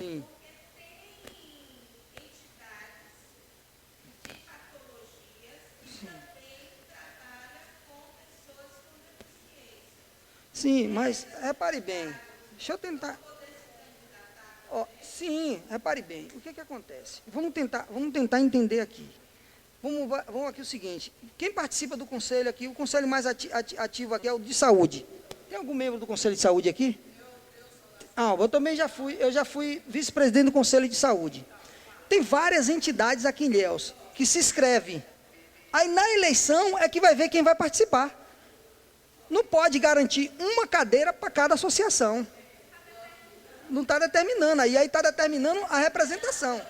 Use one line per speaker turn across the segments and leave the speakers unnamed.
Sim. Sim, mas repare bem. Deixa eu tentar. Ó, sim, repare bem. O que acontece? Vamos tentar entender aqui. Vamos aqui o seguinte. Quem participa do conselho aqui, o conselho mais ativo aqui é o de saúde. Tem algum membro do conselho de saúde aqui? Ah, eu já fui vice-presidente do conselho de saúde. Tem várias entidades aqui em Ilhéus que se inscrevem. Aí na eleição é que vai ver quem vai participar. Não pode garantir uma cadeira para cada associação. Não está determinando, aí está determinando a representação.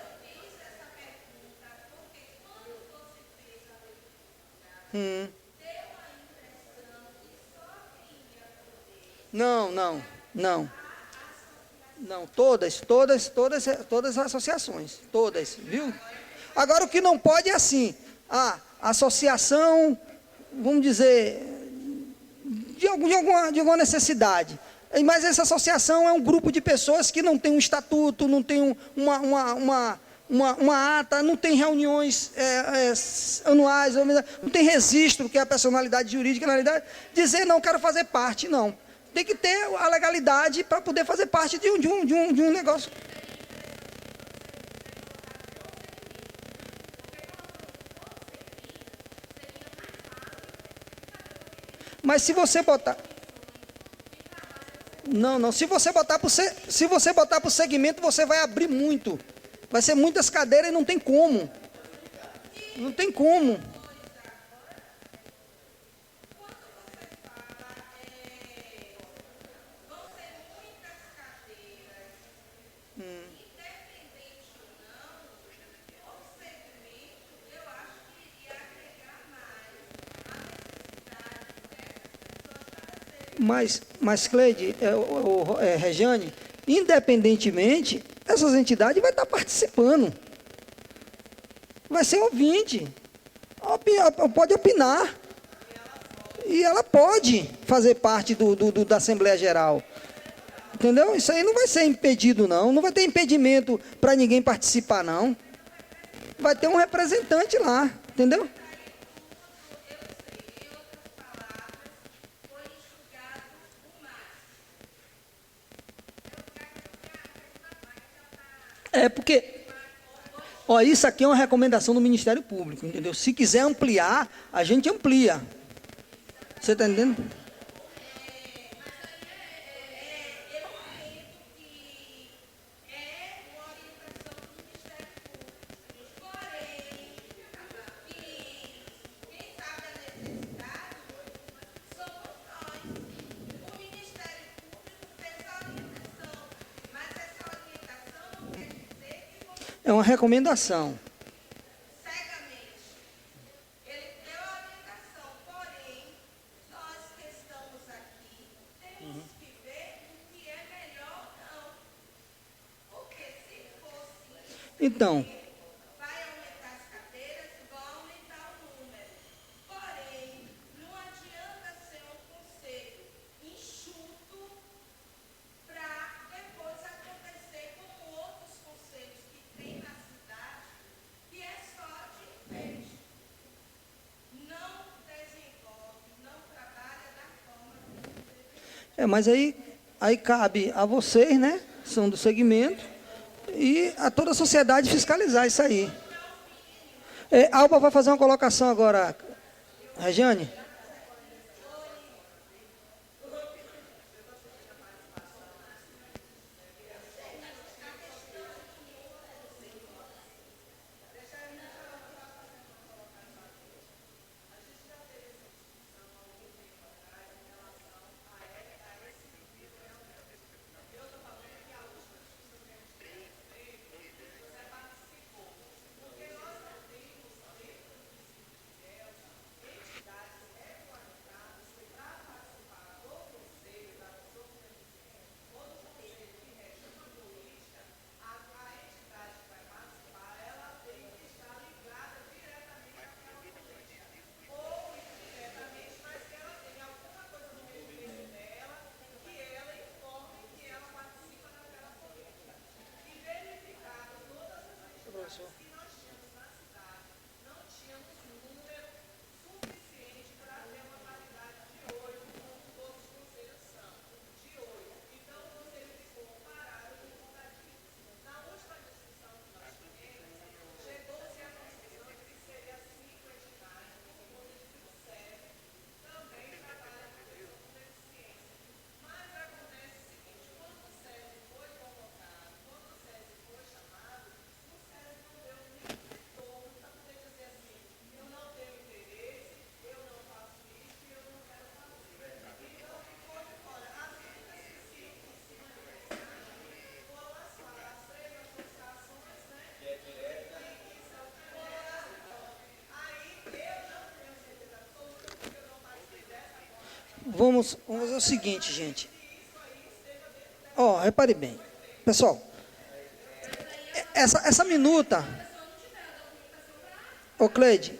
Não, não, não. Não, todas as associações, todas, viu? Agora o que não pode é assim, a associação, vamos dizer, de alguma necessidade. Mas essa associação é um grupo de pessoas que não tem um estatuto, não tem uma ata, não tem reuniões anuais, não tem registro, que é a personalidade jurídica, na realidade, dizer não quero fazer parte, não. Tem que ter a legalidade para poder fazer parte de um negócio. Mas se você botar... Não, se você botar para o segmento, você vai abrir muito. Vai ser muitas cadeiras e não tem como. Não tem como. Mas Cleide, Regiane, independentemente, essas entidades vão estar participando. Vai ser ouvinte. Pode opinar. E ela pode fazer parte da Assembleia Geral. Entendeu? Isso aí não vai ser impedido, não. Não vai ter impedimento para ninguém participar, não. Vai ter um representante lá. Entendeu? É porque... Ó, isso aqui é uma recomendação do Ministério Público, entendeu? Se quiser ampliar, a gente amplia. Você está entendendo? É uma recomendação. Então, mas aí cabe a vocês, né? São do segmento, e a toda a sociedade fiscalizar isso aí. Alba vai fazer uma colocação agora, Regiane. vamos fazer o seguinte, gente. Ó, repare bem. Pessoal, essa minuta... Ô, Cleide.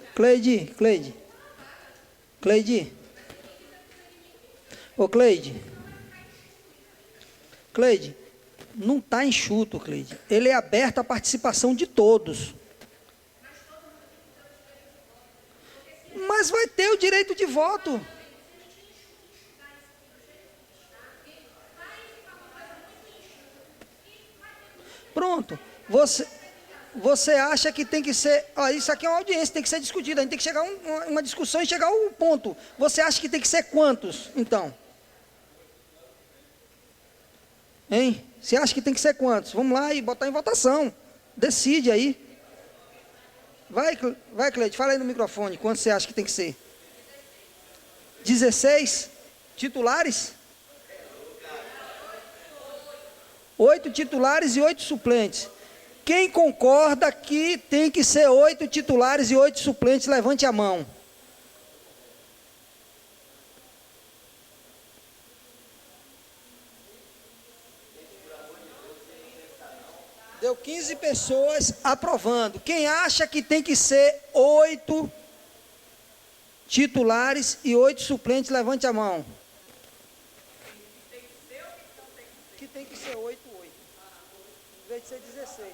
Ô, Cleide, não está enxuto, Cleide. Ele é aberto à participação de todos. Mas vai ter o direito de voto. Pronto. Você acha que tem que ser... Ó, isso aqui é uma audiência, tem que ser discutida. A gente tem que chegar a uma discussão e chegar ao ponto. Você acha que tem que ser quantos, então? Hein? Você acha que tem que ser quantos? Vamos lá e botar em votação. Decide aí. Vai, Cleide, fala aí no microfone. Quantos você acha que tem que ser? 16 titulares? 8 titulares e 8 suplentes. Quem concorda que tem que ser 8 titulares e 8 suplentes, levante a mão. Deu 15 pessoas aprovando. Quem acha que tem que ser 8 titulares e 8 suplentes, levante a mão. Que tem que ser 8, 8. Em vez de ser 16.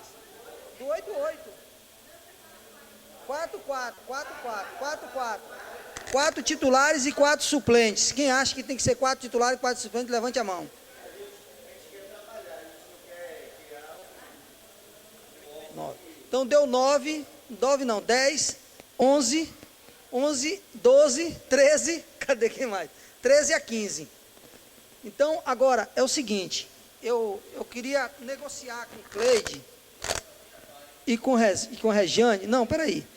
Do 8, 8. 4, 4. 4, 4. 4, 4. 4 titulares e 4 suplentes. Quem acha que tem que ser 4 titulares e 4 suplentes, levante a mão. Então deu 9, 10, 11, 12, 13, cadê quem mais? 13 a 15. Então, agora, é o seguinte, eu queria negociar com Cleide e com Regiane. Não, peraí.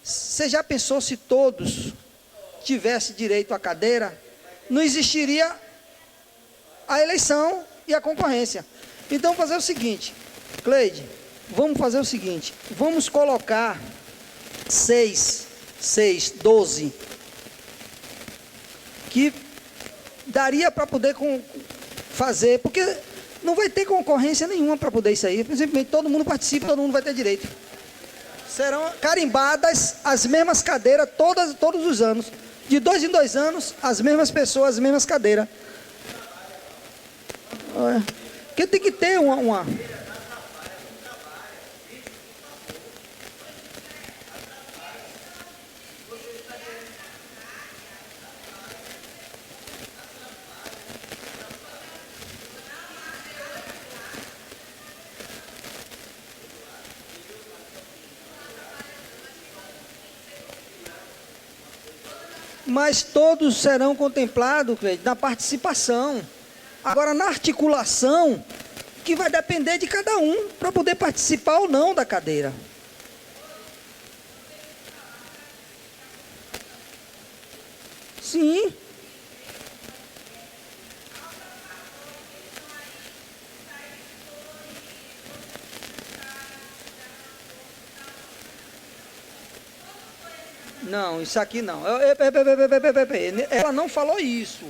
Você já pensou se todos tivessem direito à cadeira? Não existiria a eleição e a concorrência. Então, fazer o seguinte, Cleide, vamos fazer o seguinte, vamos colocar 12, que daria para poder fazer, porque não vai ter concorrência nenhuma para poder isso aí, simplesmente todo mundo participa, todo mundo vai ter direito. Serão carimbadas as mesmas cadeiras todos os anos, de 2 em 2 anos, as mesmas pessoas, as mesmas cadeiras. Porque tem que ter uma... Mas todos serão contemplados, Cleide, na participação. Agora, na articulação, que vai depender de cada um, para poder participar ou não da cadeira. Sim. Não, isso aqui não. Ela não falou isso.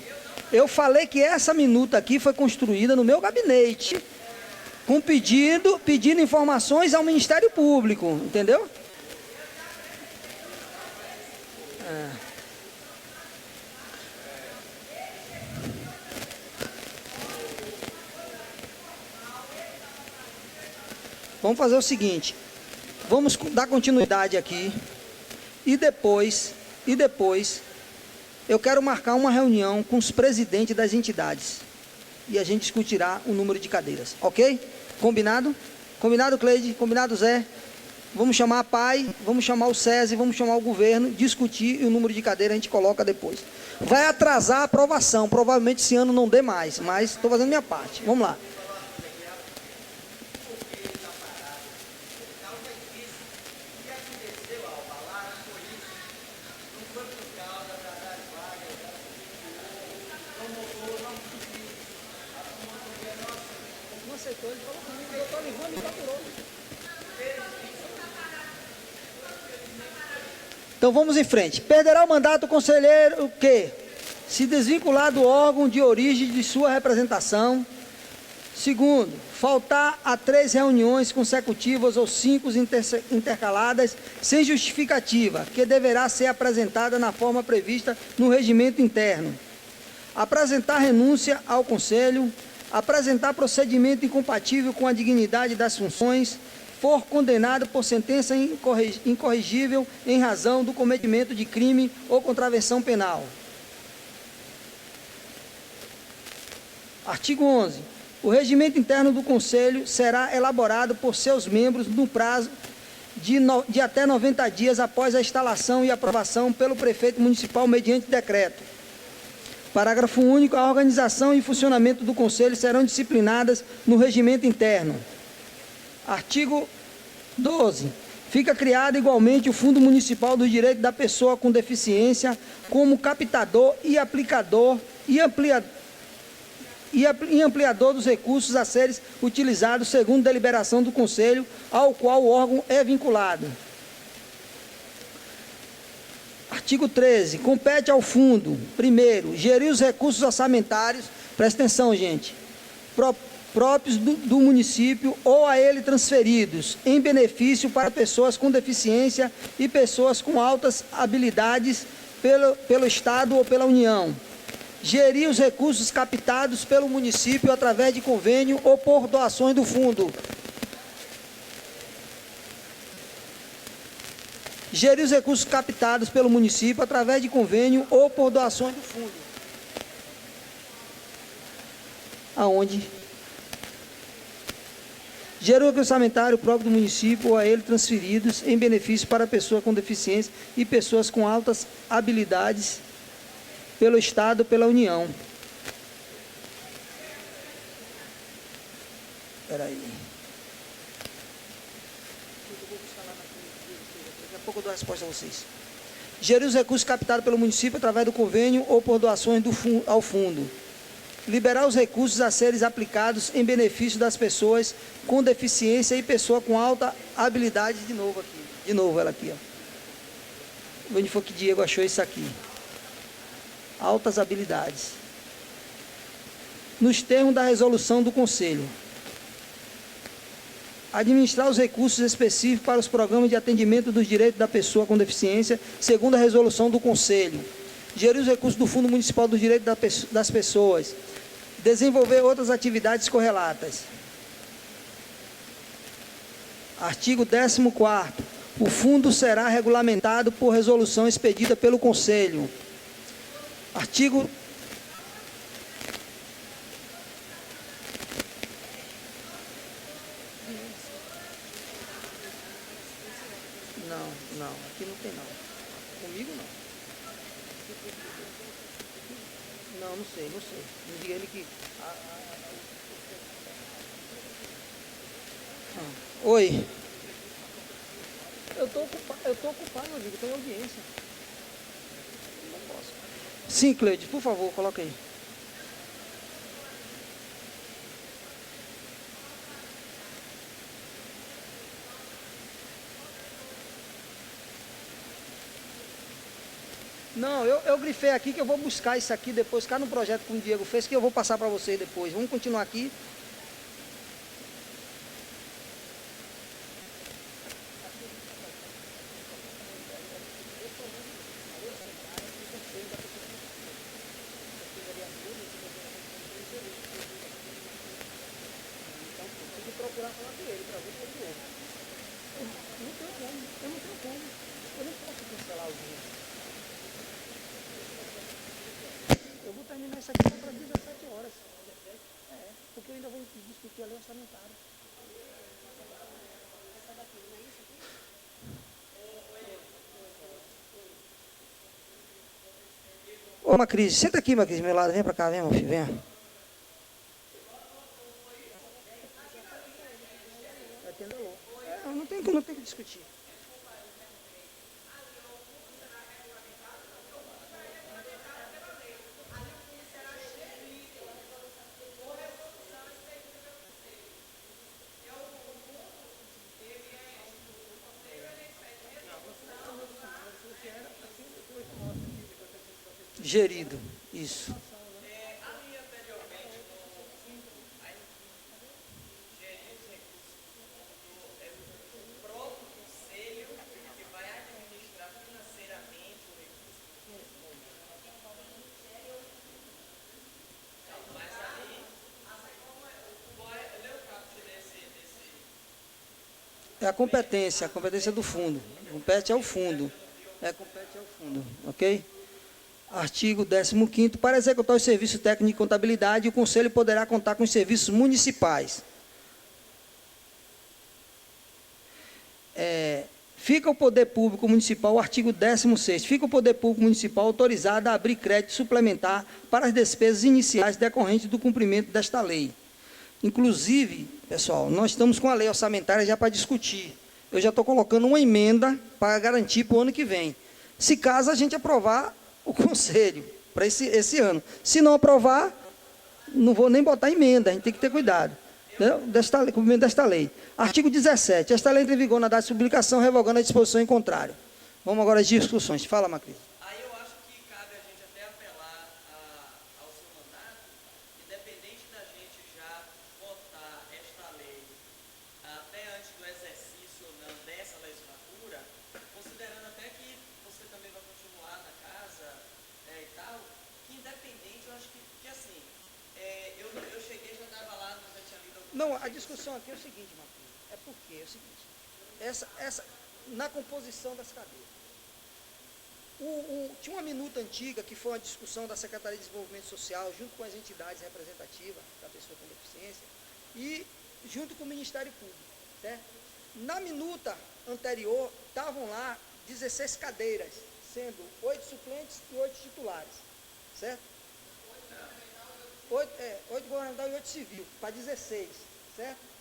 Eu falei que essa minuta aqui foi construída no meu gabinete, com pedindo informações ao Ministério Público, entendeu? Vamos fazer o seguinte, vamos dar continuidade aqui. E depois, eu quero marcar uma reunião com os presidentes das entidades. E a gente discutirá o número de cadeiras, ok? Combinado? Combinado, Cleide? Combinado, Zé? Vamos chamar a PAI, vamos chamar o SESI, vamos chamar o governo, discutir e o número de cadeiras a gente coloca depois. Vai atrasar a aprovação, provavelmente esse ano não dê mais, mas estou fazendo minha parte. Vamos lá. Então vamos em frente. Perderá o mandato o conselheiro o quê? se desvincular do órgão de origem de sua representação. Segundo, faltar a 3 reuniões consecutivas ou 5 intercaladas sem justificativa, que deverá ser apresentada na forma prevista no regimento interno. Apresentar renúncia ao Conselho, apresentar procedimento incompatível com a dignidade das funções, for condenado por sentença incorrigível em razão do cometimento de crime ou contravenção penal. Artigo 11. O regimento interno do Conselho será elaborado por seus membros no prazo de até 90 dias após a instalação e aprovação pelo prefeito municipal mediante decreto. Parágrafo único. A organização e funcionamento do Conselho serão disciplinadas no regimento interno. Artigo 12. Fica criado igualmente o Fundo Municipal dos Direitos da Pessoa com Deficiência como captador e aplicador e ampliador dos recursos a serem utilizados segundo deliberação do Conselho, ao qual o órgão é vinculado. Artigo 13. Compete ao Fundo, primeiro, gerir os recursos orçamentários, presta atenção, gente, próprios do município ou a ele transferidos, em benefício para pessoas com deficiência e pessoas com altas habilidades pelo Estado ou pela União. Gerir os recursos captados pelo município através de convênio ou por doações do fundo. Gerir os recursos captados pelo município através de convênio ou por doações do fundo. Aonde? Gerir o recurso orçamentário próprio do município ou a ele transferidos em benefício para pessoas com deficiência e pessoas com altas habilidades pelo Estado ou pela União. Espera aí. Daqui a pouco eu dou a resposta a vocês. Gerir os recursos captados pelo município através do convênio ou por doações ao fundo. Liberar os recursos a serem aplicados em benefício das pessoas com deficiência e pessoa com alta habilidade. De novo aqui. De novo ela aqui, ó. Onde foi que Diego achou isso aqui? Altas habilidades. Nos termos da resolução do Conselho. Administrar os recursos específicos para os programas de atendimento dos direitos da pessoa com deficiência, segundo a resolução do Conselho. Gerir os recursos do Fundo Municipal dos Direitos das Pessoas. Desenvolver outras atividades correlatas. Artigo 14º. O fundo será regulamentado por resolução expedida pelo Conselho. Artigo Não, aqui não tem não. Comigo não. Não sei. Me diga ele que... Oi. Eu tô ocupado, meu amigo, estou em audiência. Não posso. Sim, Cleide, por favor, coloca aí. Não, eu grifei aqui que eu vou buscar isso aqui depois, cá no projeto que o Diego fez, que eu vou passar para vocês depois. Vamos continuar aqui. Procurar falar com ele para ver se ele ouve. Eu não tenho como. Eu não posso cancelar os vídeos. Eu vou terminar isso aqui para 17 horas. Porque eu ainda vou discutir a lei orçamentária. Ô, Macris, senta aqui, Macris, do meu lado. Vem para cá, vem, meu filho, vem. Não tem que discutir. Gerido. Isso. É a competência do fundo. Compete ao fundo. Compete ao fundo, ok? Artigo 15º. Para executar os serviços técnicos de contabilidade, o Conselho poderá contar com os serviços municipais. Fica o poder público municipal, o artigo 16º, fica o poder público municipal autorizado a abrir crédito suplementar para as despesas iniciais decorrentes do cumprimento desta lei. Inclusive, pessoal, nós estamos com a lei orçamentária já para discutir. Eu já estou colocando uma emenda para garantir para o ano que vem. Se caso a gente aprovar o Conselho para esse ano. Se não aprovar, não vou nem botar emenda, a gente tem que ter cuidado. Cumprimento desta lei. Artigo 17. Esta lei entra em vigor na data de publicação, revogando a disposição em contrário. Vamos agora às discussões. Fala, Macris.
Aí eu acho que cabe a gente até apelar ao seu mandato, independente da gente já votar esta lei até antes do exercício ou não dessa legislatura, considerando até que você também vai continuar na casa e tal, que independente, eu acho que assim, eu cheguei, já estava lá, já tinha lido alguma
Não, a discussão aqui é o seguinte, Macris. É o seguinte, na composição das cadeiras. Tinha uma minuta antiga, que foi uma discussão da Secretaria de Desenvolvimento Social, junto com as entidades representativas da pessoa com deficiência, e junto com o Ministério Público. Certo? Na minuta anterior, estavam lá 16 cadeiras, sendo 8 suplentes e 8 titulares. Certo? 8 governamental e 8 civil, para 16. Certo?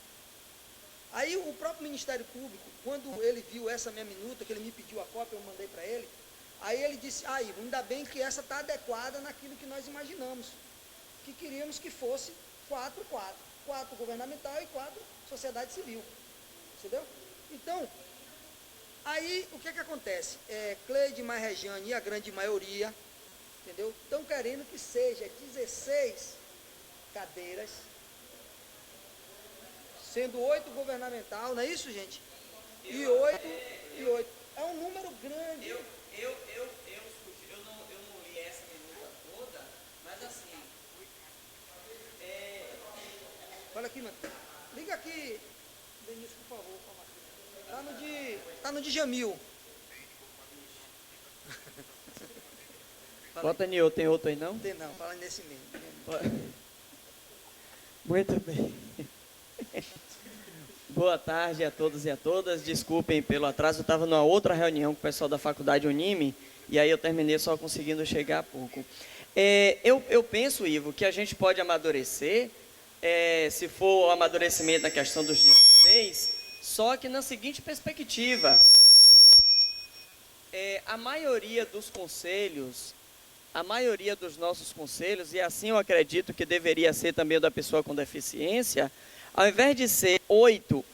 Aí o próprio Ministério Público, quando ele viu essa minha minuta, que ele me pediu a cópia, eu mandei para ele, aí ele disse, Ivo, ainda bem que essa está adequada naquilo que nós imaginamos, que queríamos que fosse 4 governamental e 4 sociedade civil, entendeu? Então, aí o que acontece? Cleide mais Regiane e a grande maioria, entendeu? Estão querendo que seja 16 cadeiras, sendo 8 governamental, não é isso, gente? E 8. É um número grande.
Eu não li essa minuta toda, mas assim...
Olha aqui, mano. Liga aqui, Denise, por favor. Tá no de Jamil.
Bota Nil, tem outro aí não?
Tem não, fala nesse mesmo.
Muito bem. Boa tarde a todos e a todas. Desculpem pelo atraso, eu estava numa outra reunião com o pessoal da Faculdade Unime, e aí eu terminei só conseguindo chegar há pouco. Eu penso, Ivo, que a gente pode amadurecer, se for o amadurecimento na questão dos 16, só que na seguinte perspectiva. A maioria dos conselhos, a maioria dos nossos conselhos, e assim eu acredito que deveria ser também o da pessoa com deficiência, ao invés de ser 8,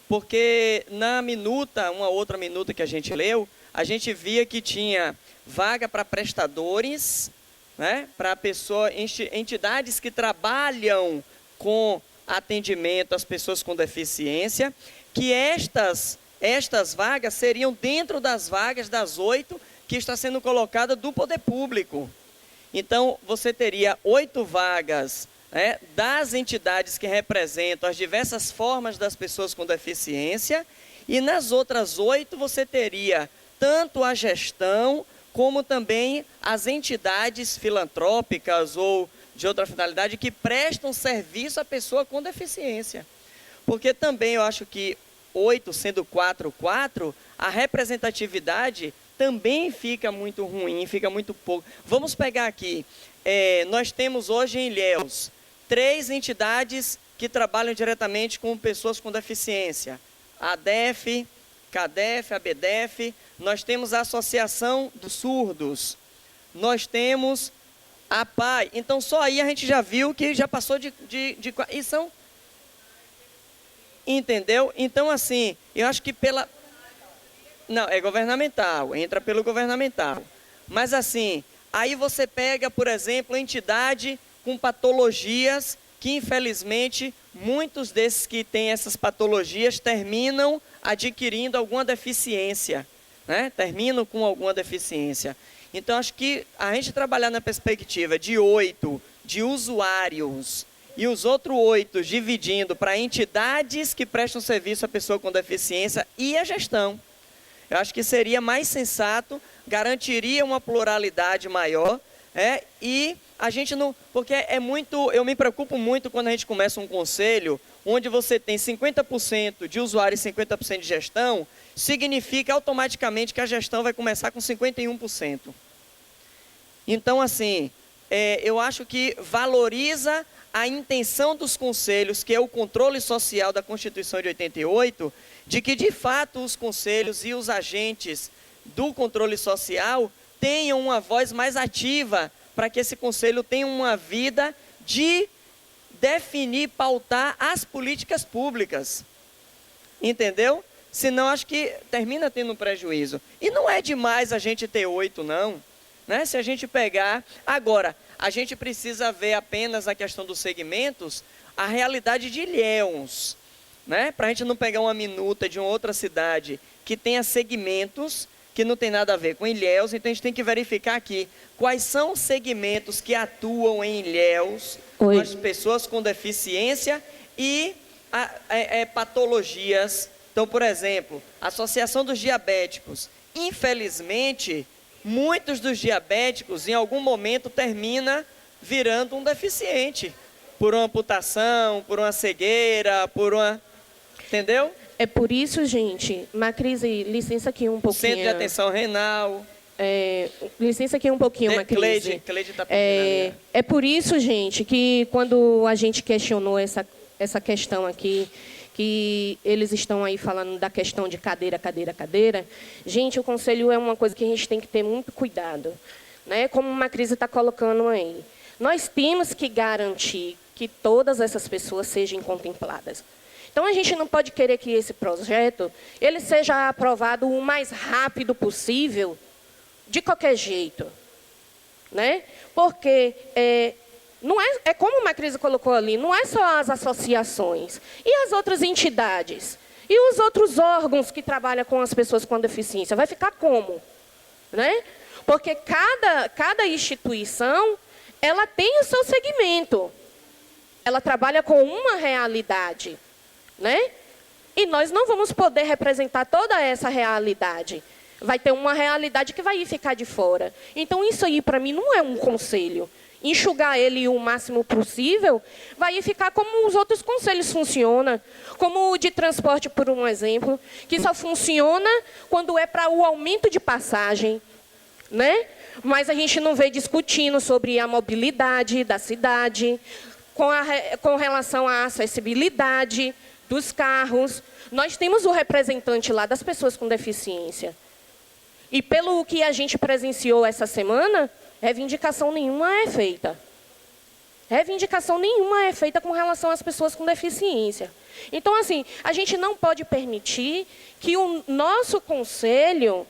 porque na minuta, uma outra minuta que a gente leu, a gente via que tinha vaga para prestadores, né, para entidades que trabalham com atendimento às pessoas com deficiência, que estas vagas seriam dentro das vagas das 8 que está sendo colocada do poder público. Então, você teria 8 vagas das entidades que representam as diversas formas das pessoas com deficiência, e nas outras 8 você teria tanto a gestão, como também as entidades filantrópicas ou de outra finalidade que prestam serviço à pessoa com deficiência. Porque também eu acho que 8 sendo 4, a representatividade também fica muito ruim, fica muito pouco. Vamos pegar aqui, nós temos hoje em Ilhéus 3 entidades que trabalham diretamente com pessoas com deficiência. A ADEF, CADEF, ABDEF, nós temos a Associação dos Surdos, nós temos a PAI. Então, só aí a gente já viu que já passou e são... Entendeu? Então, assim, eu acho que Não, é governamental, entra pelo governamental. Mas, assim, Aí você pega, por exemplo, entidade com patologias que, infelizmente, muitos desses que têm essas patologias terminam adquirindo alguma deficiência, né? Terminam com alguma deficiência. Então, acho que a gente trabalhar na perspectiva de 8 de usuários e os outros 8 dividindo para entidades que prestam serviço à pessoa com deficiência e a gestão. Eu acho que seria mais sensato, garantiria uma pluralidade maior, e a gente não... Porque eu me preocupo muito quando a gente começa um conselho onde você tem 50% de usuário e 50% de gestão, significa automaticamente que a gestão vai começar com 51%. Então, assim, eu acho que valoriza a intenção dos conselhos, que é o controle social da Constituição de 88, de que, de fato, os conselhos e os agentes do controle social tenham uma voz mais ativa para que esse conselho tenha uma vida de definir, pautar as políticas públicas. Entendeu? Senão, acho que termina tendo um prejuízo. E não é demais a gente ter 8, não. Né? Se a gente pegar... Agora, a gente precisa ver apenas a questão dos segmentos, a realidade de Ilhéus, né? Para a gente não pegar uma minuta de uma outra cidade que tenha segmentos que não tem nada a ver com Ilhéus, então a gente tem que verificar aqui quais são os segmentos que atuam em Ilhéus, com as pessoas com deficiência e patologias. Então, por exemplo, a Associação dos Diabéticos, infelizmente... Muitos dos diabéticos, em algum momento, termina virando um deficiente. Por uma amputação, por uma cegueira, por uma... Entendeu?
É por isso, gente, Macrise, licença aqui um pouquinho.
Centro de atenção renal.
Licença aqui um pouquinho, Macrise.
Cleide está pedindo.
É por isso, gente, que quando a gente questionou essa questão aqui, que eles estão aí falando da questão de cadeira. Gente, o conselho é uma coisa que a gente tem que ter muito cuidado, né? Como a Macrise está colocando aí. Nós temos que garantir que todas essas pessoas sejam contempladas. Então, a gente não pode querer que esse projeto ele seja aprovado o mais rápido possível, de qualquer jeito, né? Porque... Não é como a Macrise colocou ali, não é só as associações. E as outras entidades? E os outros órgãos que trabalham com as pessoas com deficiência? Vai ficar como? Né? Porque cada instituição, ela tem o seu segmento. Ela trabalha com uma realidade. Né? E nós não vamos poder representar toda essa realidade. Vai ter uma realidade que vai ficar de fora. Então, isso aí, para mim, não é um conselho. Enxugar ele o máximo possível, vai ficar como os outros conselhos funcionam. Como o de transporte, por um exemplo, que só funciona quando é para o aumento de passagem. Né? Mas a gente não vê discutindo sobre a mobilidade da cidade, com relação à acessibilidade dos carros. Nós temos o representante lá das pessoas com deficiência. E pelo que a gente presenciou essa semana... Reivindicação nenhuma é feita. Reivindicação nenhuma é feita com relação às pessoas com deficiência. Então, assim, a gente não pode permitir que o nosso conselho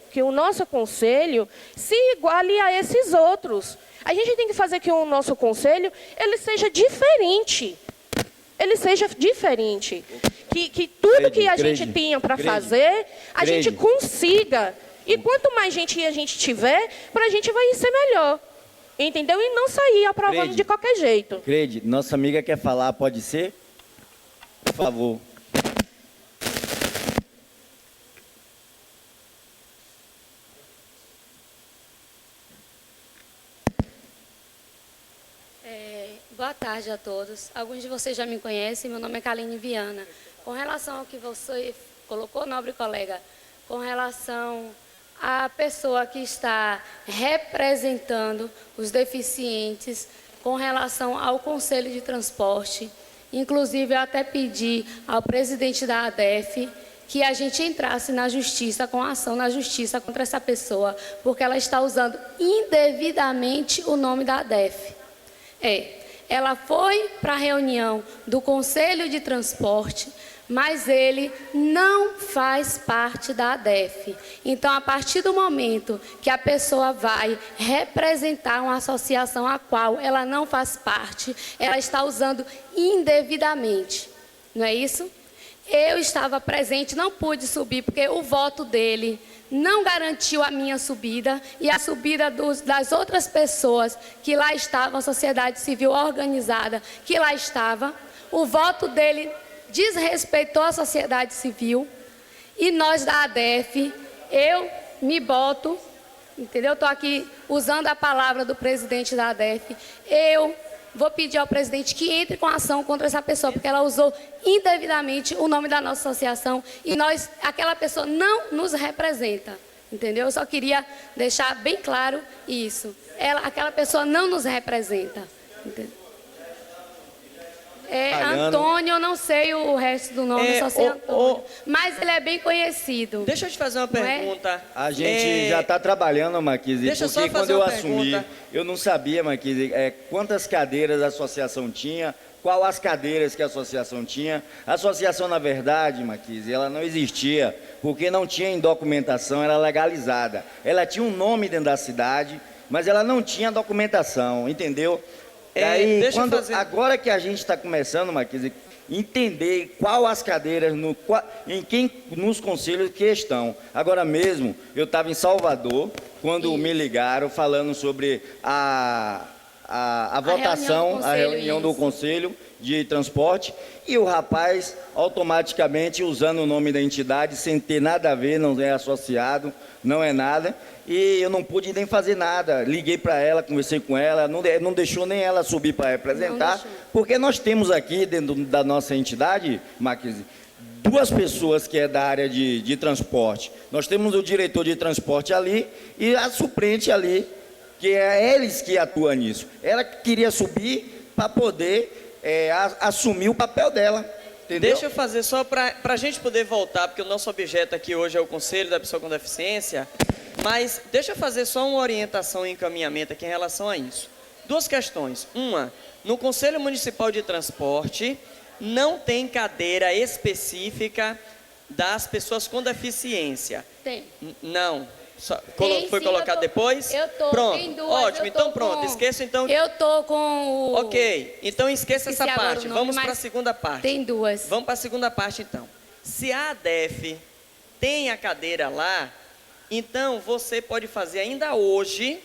se iguale a esses outros. A gente tem que fazer que o nosso conselho ele seja diferente. Ele seja diferente. Que tudo que a gente tinha para fazer, a gente consiga. E quanto mais gente a gente tiver, para a gente vai ser melhor. Entendeu? E não sair aprovando de qualquer jeito.
Cleide, nossa amiga quer falar, pode ser? Por favor.
Boa tarde a todos. Alguns de vocês já me conhecem, meu nome é Kaline Viana. Com relação ao que você colocou, nobre colega, com relação à pessoa que está representando os deficientes, com relação ao Conselho de Transporte, inclusive eu até pedi ao presidente da ADEF que a gente entrasse na justiça, com ação na justiça contra essa pessoa, porque ela está usando indevidamente o nome da ADEF. Ela foi para a reunião do Conselho de Transporte, mas ele não faz parte da ADEFE. Então, a partir do momento que a pessoa vai representar uma associação a qual ela não faz parte, ela está usando indevidamente, não é isso? Eu estava presente, não pude subir, porque o voto dele não garantiu a minha subida e a subida das outras pessoas que lá estavam, a sociedade civil organizada que lá estava. O voto dele desrespeitou a sociedade civil e nós da ADEFE, eu me boto, entendeu? Estou aqui usando a palavra do presidente da ADEFE, eu vou pedir ao presidente que entre com ação contra essa pessoa, porque ela usou indevidamente o nome da nossa associação e aquela pessoa não nos representa, entendeu? Eu só queria deixar bem claro isso. Aquela pessoa não nos representa, entendeu? Antônio, eu não sei o resto do nome, só sei Antônio. Mas ele é bem conhecido.
Deixa eu te fazer uma pergunta.
A gente já está trabalhando, Marquise, porque quando eu assumi, eu não sabia, Marquise, quantas cadeiras a associação tinha, qual as cadeiras que a associação tinha. A associação, na verdade, Marquise, ela não existia, porque não tinha em documentação, era legalizada. Ela tinha um nome dentro da cidade, mas ela não tinha documentação, entendeu? Aí, agora que a gente está começando, Marquise, entender qual as cadeiras, nos conselhos que estão. Agora mesmo, eu estava em Salvador, quando me ligaram falando sobre a votação, a reunião do Conselho de Transporte, e o rapaz, automaticamente, usando o nome da entidade, sem ter nada a ver, não é associado, não é nada, e eu não pude nem fazer nada. Liguei para ela, conversei com ela, não deixou nem ela subir para representar, porque nós temos aqui, dentro da nossa entidade, Marquise, duas pessoas que é da área de transporte. Nós temos o diretor de transporte ali e a suplente ali, que é eles que atuam nisso. Ela queria subir para poder assumir o papel dela. Entendeu?
Deixa eu fazer só para a gente poder voltar, porque o nosso objeto aqui hoje é o Conselho da Pessoa com Deficiência, mas deixa eu fazer só uma orientação e encaminhamento aqui em relação a isso. Duas questões. Uma, no Conselho Municipal de Transporte não tem cadeira específica das pessoas com deficiência.
Tem.
Não. Foi colocado depois?
Eu tô.
Pronto.
Tem duas,
ótimo, então pronto. Esqueça então.
Eu tô com o...
Ok, então esqueça essa parte. Vamos para a segunda parte.
Tem duas.
Vamos para a segunda parte então. Se a ADEFE tem a cadeira lá, então você pode fazer ainda hoje,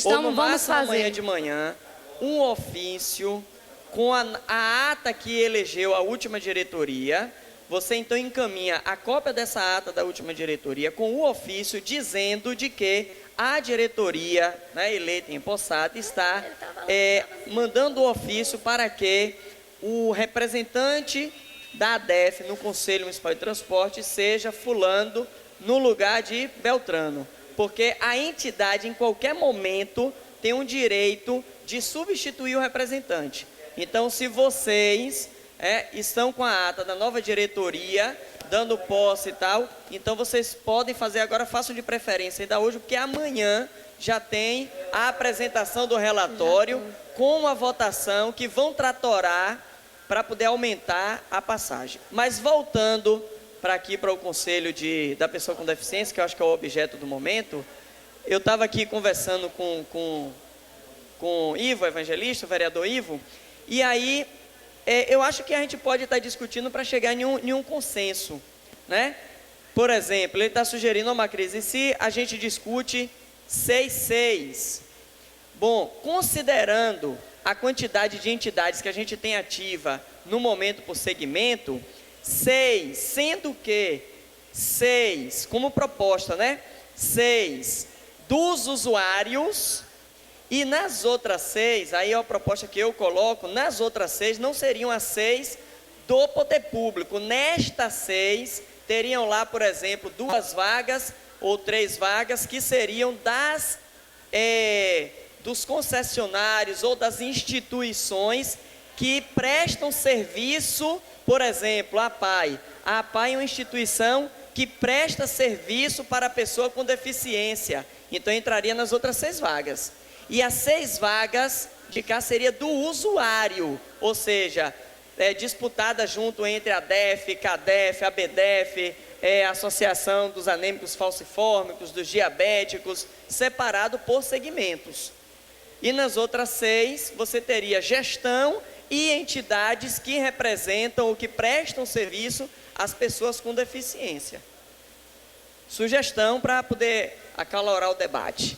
ou no máximo amanhã de manhã, um ofício com a ata que elegeu a última diretoria. Você então encaminha a cópia dessa ata da última diretoria com o ofício dizendo de que a diretoria, né, eleita e empossada está mandando o ofício para que o representante da ADEFE no Conselho Municipal de Transporte seja fulano no lugar de Beltrano. Porque a entidade, em qualquer momento, tem um direito de substituir o representante. Então, se vocês... estão com a ata da nova diretoria, dando posse e tal, então vocês podem fazer agora, façam de preferência ainda hoje, porque amanhã já tem a apresentação do relatório com a votação que vão tratorar para poder aumentar a passagem. Mas voltando para o Conselho da Pessoa com Deficiência, que eu acho que é o objeto do momento, eu estava aqui conversando com o Ivo, evangelista, o vereador Ivo, e aí... eu acho que a gente pode estar discutindo para chegar em um consenso, né? Por exemplo, ele está sugerindo uma crise, se a gente discute 6-6, bom, considerando a quantidade de entidades que a gente tem ativa no momento por segmento, 6, sendo que 6, como proposta, né? 6 dos usuários. E nas outras 6, aí é a proposta que eu coloco, nas outras 6 não seriam as 6 do poder público. Nestas 6, teriam lá, por exemplo, 2 vagas ou 3 vagas que seriam dos concessionários ou das instituições que prestam serviço, por exemplo, a APAI. A APAI é uma instituição que presta serviço para a pessoa com deficiência. Então, entraria nas outras 6 vagas. E as 6 vagas de cá seria do usuário, ou seja, disputada junto entre a DEF, CADEF, a BDEF, a Associação dos Anêmicos Falcifórmicos, dos Diabéticos, separado por segmentos. E nas outras 6, você teria gestão e entidades que representam ou que prestam serviço às pessoas com deficiência. Sugestão para poder acalorar o debate.